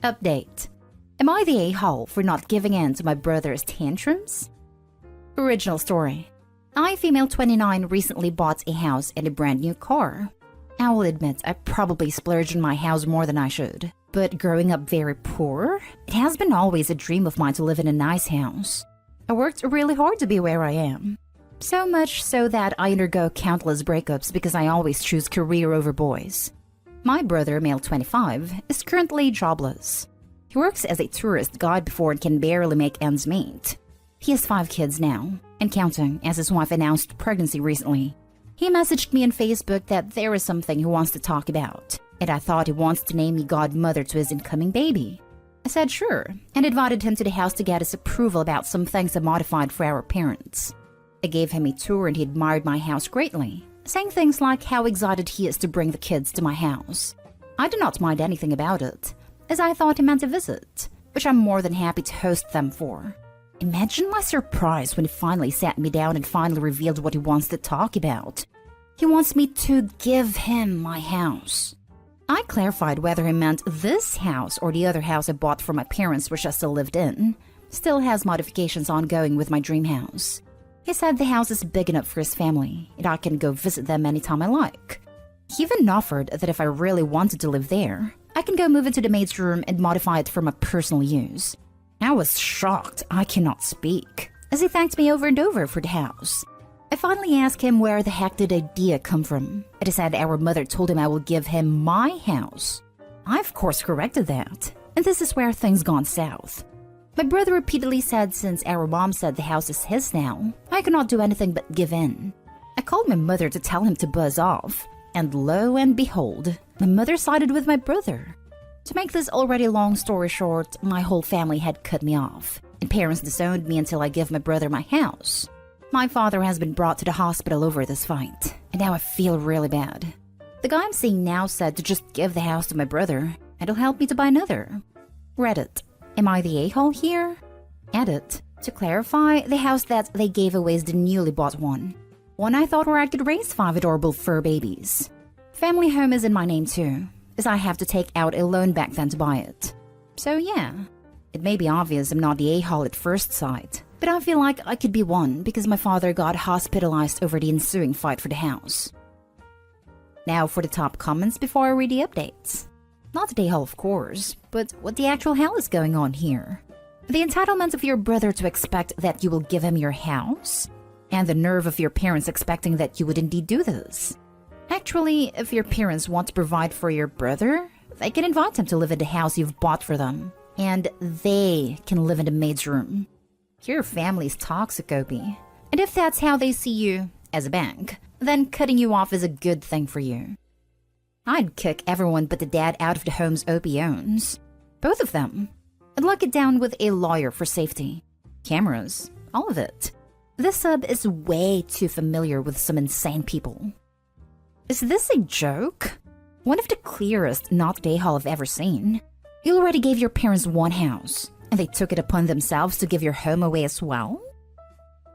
Update. Am I the a-hole for not giving in to my brother's tantrums? Original story. I, female 29, recently bought a house and a brand new car. I will admit I probably splurged on my house more than I should. But growing up very poor, it has been always a dream of mine to live in a nice house. I worked really hard to be where I am. So much so that I undergo countless breakups because I always choose career over boys. My brother, male 25, is currently jobless. He works as a tourist guide before and can barely make ends meet. He has 5 kids now, and counting, as his wife announced pregnancy recently. He messaged me on Facebook that there is something he wants to talk about, and I thought he wants to name me godmother to his incoming baby. I said sure, and invited him to the house to get his approval about some things I modified for our parents. I gave him a tour and he admired my house greatly, saying things like how excited he is to bring the kids to my house. I do not mind anything about it, as I thought he meant a visit, which I'm more than happy to host them for. Imagine my surprise when he finally sat me down and finally revealed what he wants to talk about. He wants me to give him my house. I clarified whether he meant this house or the other house I bought for my parents which I still lived in. Still has modifications ongoing with my dream house. He said the house is big enough for his family and I can go visit them anytime I like. He even offered that if I really wanted to live there, I can go move into the maid's room and modify it for my personal use. I was shocked I cannot speak, as he thanked me over and over for the house. I finally asked him where the heck did the idea come from, and he said our mother told him I will give him my house. I of course corrected that, and this is where things gone south. My brother repeatedly said since our mom said the house is his now, I cannot do anything but give in. I called my mother to tell him to buzz off, and lo and behold, my mother sided with my brother. To make this already long story short, my whole family had cut me off, and parents disowned me until I give my brother my house. My father has been brought to the hospital over this fight, and now I feel really bad. The guy I'm seeing now said to just give the house to my brother, and he'll help me to buy another. Reddit. Am I the a-hole here? Edit. To clarify, the house that they gave away is the newly bought one. One I thought where I could raise 5 adorable fur babies. Family home is in my name too, as I have to take out a loan back then to buy it. So yeah, it may be obvious I'm not the a-hole at first sight, but I feel like I could be one because my father got hospitalized over the ensuing fight for the house. Now for the top comments before I read the updates. Not the a-hole of course, but what the actual hell is going on here? The entitlement of your brother to expect that you will give him your house? And the nerve of your parents expecting that you would indeed do this? Actually, if your parents want to provide for your brother, they can invite him to live in the house you've bought for them. And they can live in the maid's room. Your family's toxic, Opie. And if that's how they see you, as a bank, then cutting you off is a good thing for you. I'd kick everyone but the dad out of the homes Opie owns. Both of them. I'd lock it down with a lawyer for safety. Cameras. All of it. This sub is way too familiar with some insane people. Is this a joke? One of the clearest not the a-hole I've ever seen. You already gave your parents one house, and they took it upon themselves to give your home away as well?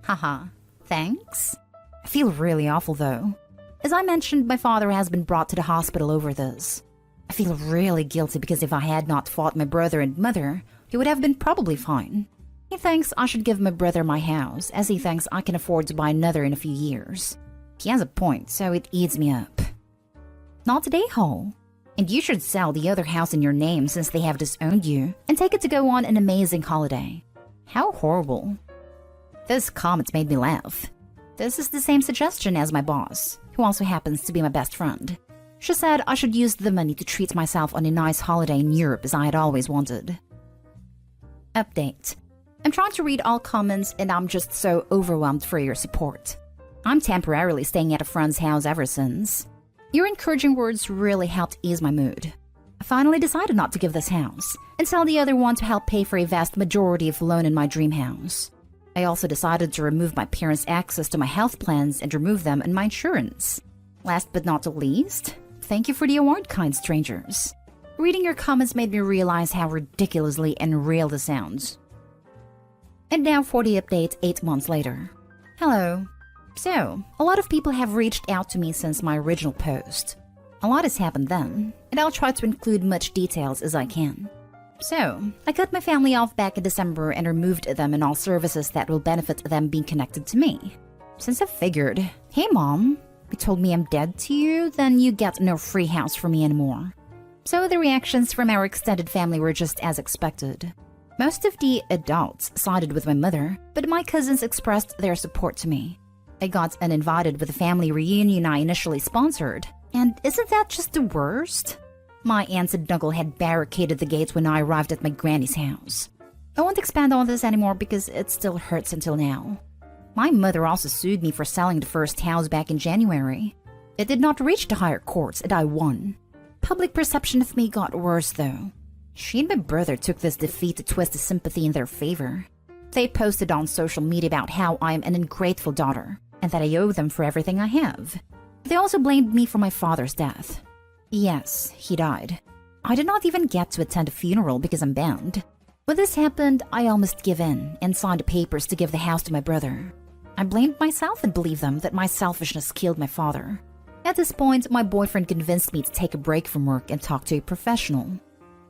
Haha, thanks. I feel really awful though. As I mentioned, my father has been brought to the hospital over this. I feel really guilty because if I had not fought my brother and mother, he would have been probably fine. He thinks I should give my brother my house, as he thinks I can afford to buy another in a few years. He has a point, so it eats me up. Not the a-hole. And you should sell the other house in your name since they have disowned you, and take it to go on an amazing holiday. How horrible. This comment made me laugh. This is the same suggestion as my boss, who also happens to be my best friend. She said I should use the money to treat myself on a nice holiday in Europe as I had always wanted. Update. I'm trying to read all comments and I'm just so overwhelmed for your support. I'm temporarily staying at a friend's house ever since. Your encouraging words really helped ease my mood. I finally decided not to give this house and sell the other one to help pay for a vast majority of the loan in my dream house. I also decided to remove my parents' access to my health plans and remove them in my insurance. Last but not least, thank you for the award, kind strangers. Reading your comments made me realize how ridiculously unreal this sounds. And now for the update 8 months later. Hello. So, a lot of people have reached out to me since my original post. A lot has happened then, and I'll try to include much details as I can. So, I cut my family off back in December and removed them in all services that will benefit them being connected to me. Since I figured, hey mom, you told me I'm dead to you, then you get no free house for me anymore. So the reactions from our extended family were just as expected. Most of the adults sided with my mother, but my cousins expressed their support to me. I got uninvited with the family reunion I initially sponsored. And isn't that just the worst? My aunts and uncle had barricaded the gates when I arrived at my granny's house. I won't expand on this anymore because it still hurts until now. My mother also sued me for selling the first house back in January. It did not reach the higher courts and I won. Public perception of me got worse though. She and my brother took this defeat to twist the sympathy in their favor. They posted on social media about how I am an ungrateful daughter and that I owe them for everything I have. They also blamed me for my father's death. Yes, he died. I did not even get to attend a funeral because I'm banned. When this happened, I almost gave in and signed the papers to give the house to my brother. I blamed myself and believed them that my selfishness killed my father. At this point, my boyfriend convinced me to take a break from work and talk to a professional.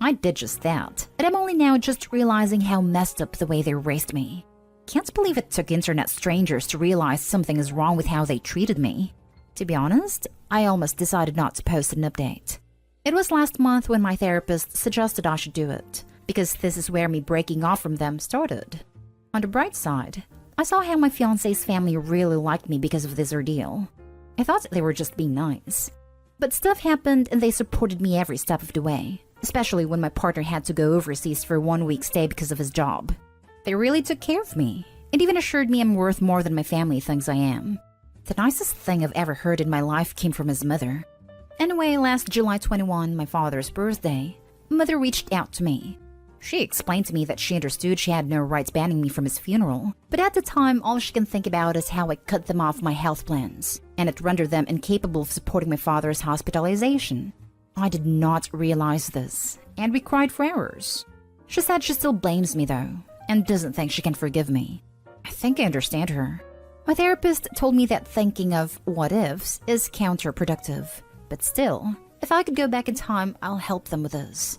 I did just that, and I'm only now just realizing how messed up the way they raised me. Can't believe it took internet strangers to realize something is wrong with how they treated me. To be honest, I almost decided not to post an update. It was last month when my therapist suggested I should do it, because this is where me breaking off from them started. On the bright side, I saw how my fiancé's family really liked me because of this ordeal. I thought they were just being nice. But stuff happened and they supported me every step of the way, especially when my partner had to go overseas for a 1-week stay because of his job. They really took care of me, and even assured me I'm worth more than my family thinks I am. The nicest thing I've ever heard in my life came from his mother. Anyway, last July 21, my father's birthday, mother reached out to me. She explained to me that she understood she had no rights banning me from his funeral, but at the time all she can think about is how I cut them off my health plans, and it rendered them incapable of supporting my father's hospitalization. I did not realize this, and we cried for hours. She said she still blames me though, and doesn't think she can forgive me. I think I understand her. My therapist told me that thinking of what-ifs is counterproductive. But still, if I could go back in time, I'll help them with this.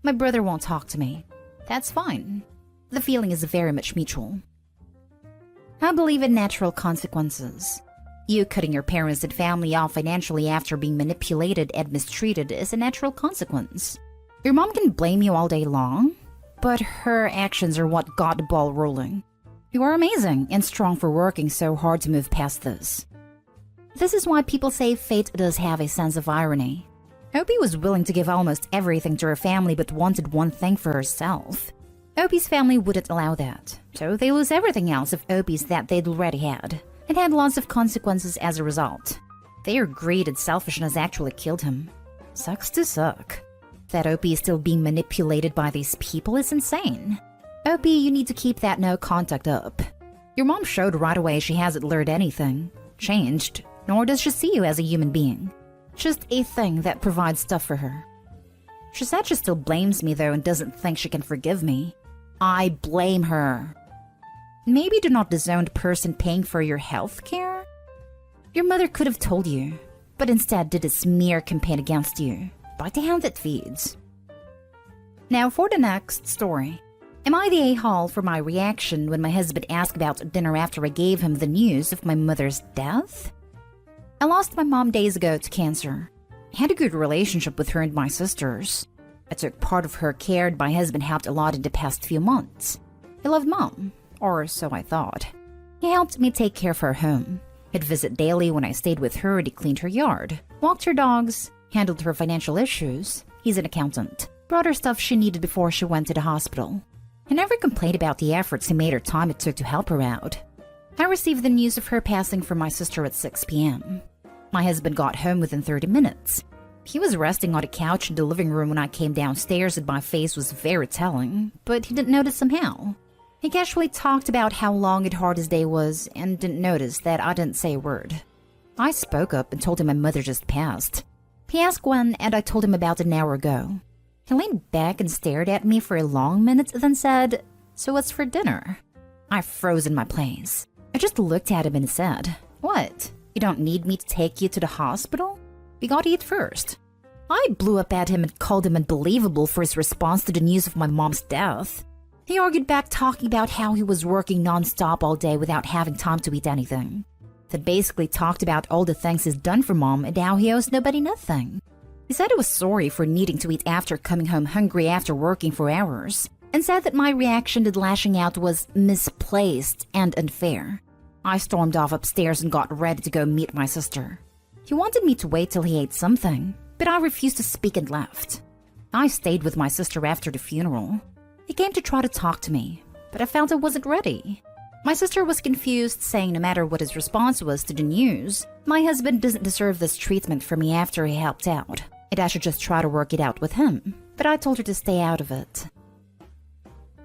My brother won't talk to me. That's fine. The feeling is very much mutual. I believe in natural consequences. You cutting your parents and family off financially after being manipulated and mistreated is a natural consequence. Your mom can blame you all day long, but her actions are what got the ball rolling. You are amazing and strong for working so hard to move past this. This is why people say fate does have a sense of irony. Opie was willing to give almost everything to her family but wanted one thing for herself. Opie's family wouldn't allow that, so they lose everything else of Opie's that they'd already had, and had lots of consequences as a result. Their greed and selfishness actually killed him. Sucks to suck. That Opie is still being manipulated by these people is insane. Opie, you need to keep that no contact up. Your mom showed right away she hasn't learned anything, changed, nor does she see you as a human being. Just a thing that provides stuff for her. She said she still blames me though and doesn't think she can forgive me. I blame her. Maybe the not disowned person paying for your health care? Your mother could have told you, but instead did a smear campaign against you. Bite the hand that feeds. Now for the next story. Am I the a-hole for my reaction when my husband asked about dinner after I gave him the news of my mother's death? I lost my mom days ago to cancer. I had a good relationship with her and my sisters. I took part of her care and my husband helped a lot in the past few months. He loved mom, or so I thought. He helped me take care of her home. He'd visit daily when I stayed with her and he cleaned her yard, walked her dogs, handled her financial issues. He's an accountant. Brought her stuff she needed before she went to the hospital. I never complained about the efforts he made or time it took to help her out. I received the news of her passing from my sister at 6 p.m. My husband got home within 30 minutes. He was resting on a couch in the living room when I came downstairs and my face was very telling, but he didn't notice somehow. He casually talked about how long and hard his day was and didn't notice that I didn't say a word. I spoke up and told him my mother just passed. He asked when and I told him about an hour ago. He leaned back and stared at me for a long minute, then said, "So what's for dinner?" I froze in my place. I just looked at him and said, "What? You don't need me to take you to the hospital? We gotta eat first." I blew up at him and called him unbelievable for his response to the news of my mom's death. He argued back, talking about how he was working non-stop all day without having time to eat anything. Then basically talked about all the things he's done for Mom and how he owes nobody nothing. He said he was sorry for needing to eat after coming home hungry after working for hours, and said that my reaction to lashing out was misplaced and unfair. I stormed off upstairs and got ready to go meet my sister. He wanted me to wait till he ate something, but I refused to speak and left. I stayed with my sister after the funeral. He came to try to talk to me, but I felt I wasn't ready. My sister was confused, saying no matter what his response was to the news, my husband doesn't deserve this treatment from me after he helped out, and I should just try to work it out with him. But I told her to stay out of it.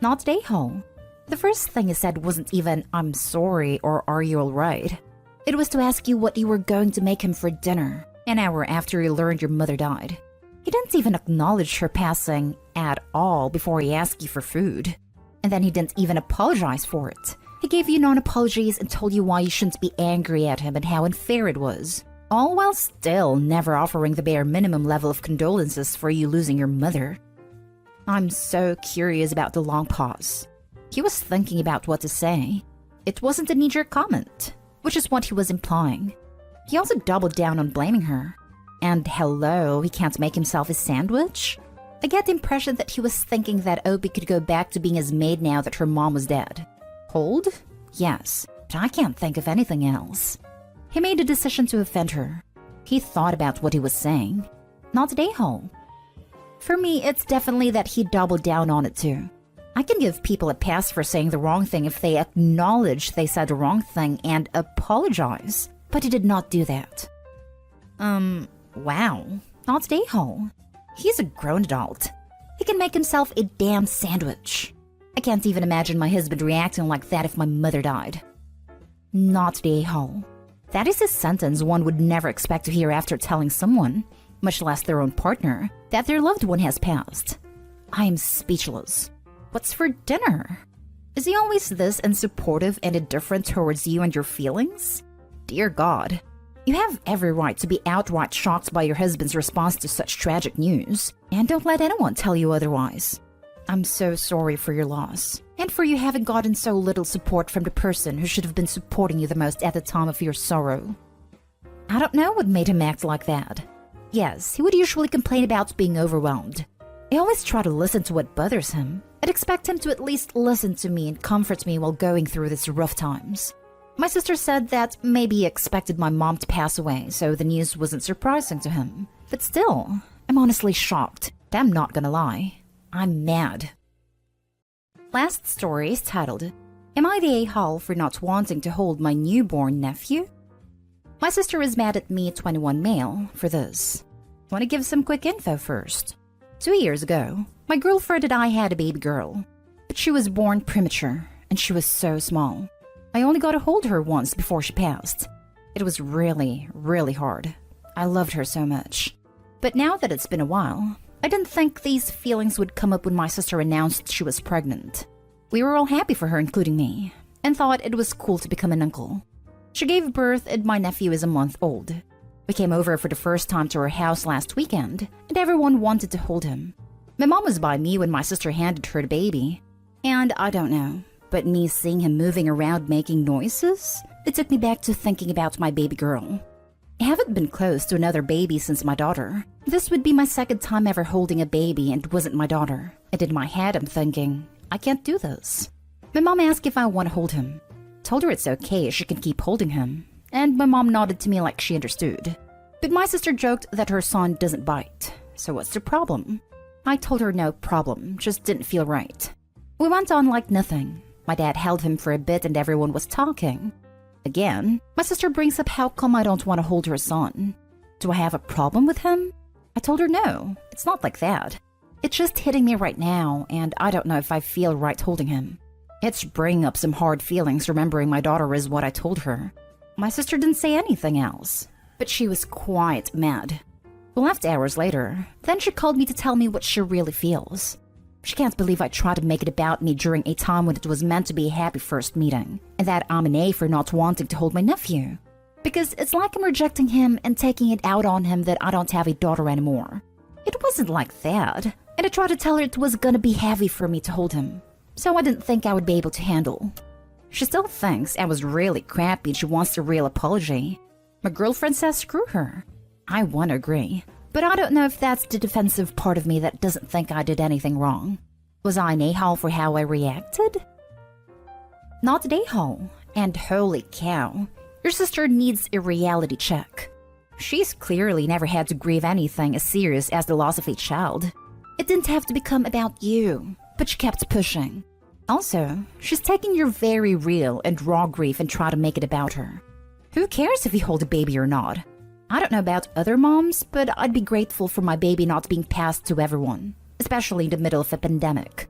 Not a-hole. The first thing he said wasn't even, "I'm sorry" or "Are you alright?" It was to ask you what you were going to make him for dinner, an hour after you learned your mother died. He didn't even acknowledge her passing at all before he asked you for food. And then he didn't even apologize for it. He gave you non-apologies and told you why you shouldn't be angry at him and how unfair it was. All while still never offering the bare minimum level of condolences for you losing your mother. I'm so curious about the long pause. He was thinking about what to say. It wasn't a knee-jerk comment, which is what he was implying. He also doubled down on blaming her. And hello, he can't make himself a sandwich? I get the impression that he was thinking that Opie could go back to being his maid now that her mom was dead. Hold? Yes, but I can't think of anything else. He made a decision to offend her. He thought about what he was saying. Not a a-hole. For me, it's definitely that he doubled down on it too. I can give people a pass for saying the wrong thing if they acknowledge they said the wrong thing and apologize, but he did not do that. Wow, not a a-hole. He's a grown adult. He can make himself a damn sandwich. I can't even imagine my husband reacting like that if my mother died. Not the a-hole. That is a sentence one would never expect to hear after telling someone, much less their own partner, that their loved one has passed. I am speechless. What's for dinner? Is he always this unsupportive and indifferent towards you and your feelings? Dear God. You have every right to be outright shocked by your husband's response to such tragic news, and don't let anyone tell you otherwise. I'm so sorry for your loss, and for you having gotten so little support from the person who should have been supporting you the most at the time of your sorrow. I don't know what made him act like that. Yes, he would usually complain about being overwhelmed. I always try to listen to what bothers him. I'd expect him to at least listen to me and comfort me while going through these rough times. My sister said that maybe he expected my mom to pass away, so the news wasn't surprising to him. But still, I'm honestly shocked. I'm not gonna lie. I'm mad. Last story is titled, Am I the a-hole for not wanting to hold my newborn nephew? My sister is mad at me, 21 male, for this. I want to give some quick info first. 2 years ago, my girlfriend and I had a baby girl, but she was born premature, and she was so small. I only got to hold her once before she passed. It was really, really hard. I loved her so much. But now that it's been a while, I didn't think these feelings would come up when my sister announced she was pregnant. We were all happy for her, including me, and thought it was cool to become an uncle. She gave birth and my nephew is a month old. We came over for the first time to her house last weekend, and everyone wanted to hold him. My mom was by me when my sister handed her the baby. And I don't know, but me seeing him moving around making noises, it took me back to thinking about my baby girl. I haven't been close to another baby since my daughter. This would be my second time ever holding a baby and it wasn't my daughter. And in my head I'm thinking, I can't do this. My mom asked if I want to hold him. Told her it's okay, she can keep holding him. And my mom nodded to me like she understood. But my sister joked that her son doesn't bite. So what's the problem? I told her no problem, just didn't feel right. We went on like nothing. My dad held him for a bit and everyone was talking. Again, my sister brings up how come I don't want to hold her son. Do I have a problem with him? I told her no, it's not like that. It's just hitting me right now and I don't know if I feel right holding him. It's bringing up some hard feelings remembering my daughter is what I told her. My sister didn't say anything else, but she was quite mad. We left hours later, then she called me to tell me what she really feels. She can't believe I tried to make it about me during a time when it was meant to be a happy first meeting, and that I'm an A for not wanting to hold my nephew. Because it's like I'm rejecting him and taking it out on him that I don't have a daughter anymore. It wasn't like that, and I tried to tell her it was gonna be heavy for me to hold him, so I didn't think I would be able to handle. She still thinks I was really crappy and she wants a real apology. My girlfriend says screw her. I wanna agree, but I don't know if that's the defensive part of me that doesn't think I did anything wrong. Was I an a-hole for how I reacted? Not an a-hole, and holy cow, your sister needs a reality check. She's clearly never had to grieve anything as serious as the loss of a child. It didn't have to become about you, but she kept pushing. Also, she's taking your very real and raw grief and trying to make it about her. Who cares if you hold a baby or not? I don't know about other moms, but I'd be grateful for my baby not being passed to everyone, especially in the middle of a pandemic.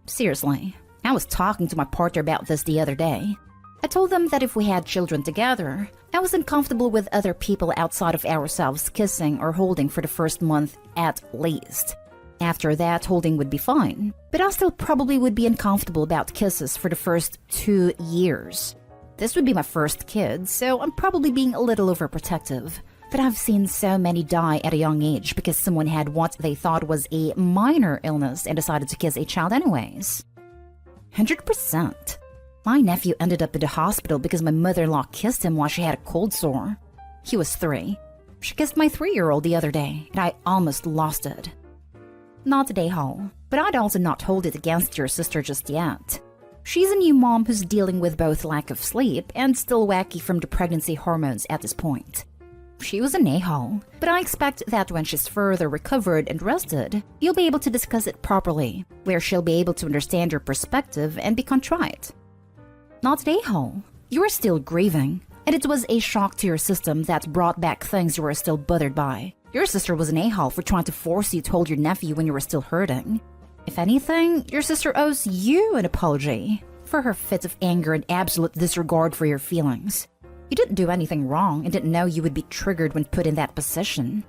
Seriously, I was talking to my partner about this the other day. I told them that if we had children together, I was uncomfortable with other people outside of ourselves kissing or holding for the first month at least. After that, holding would be fine, but I still probably would be uncomfortable about kisses for the first 2 years. This would be my first kid, so I'm probably being a little overprotective. But I've seen so many die at a young age because someone had what they thought was a minor illness and decided to kiss a child anyways. 100%. My nephew ended up in the hospital because my mother-in-law kissed him while she had a cold sore. He was 3. She kissed my 3-year-old the other day, and I almost lost it. Not a a-hole, but I'd also not hold it against your sister just yet. She's a new mom who's dealing with both lack of sleep and still wacky from the pregnancy hormones at this point. She was an a-hole, but I expect that when she's further recovered and rested, you'll be able to discuss it properly, where she'll be able to understand your perspective and be contrite. Not an a-hole. You are still grieving, and it was a shock to your system that brought back things you were still bothered by. Your sister was an a-hole for trying to force you to hold your nephew when you were still hurting. If anything, your sister owes you an apology for her fits of anger and absolute disregard for your feelings. You didn't do anything wrong and didn't know you would be triggered when put in that position.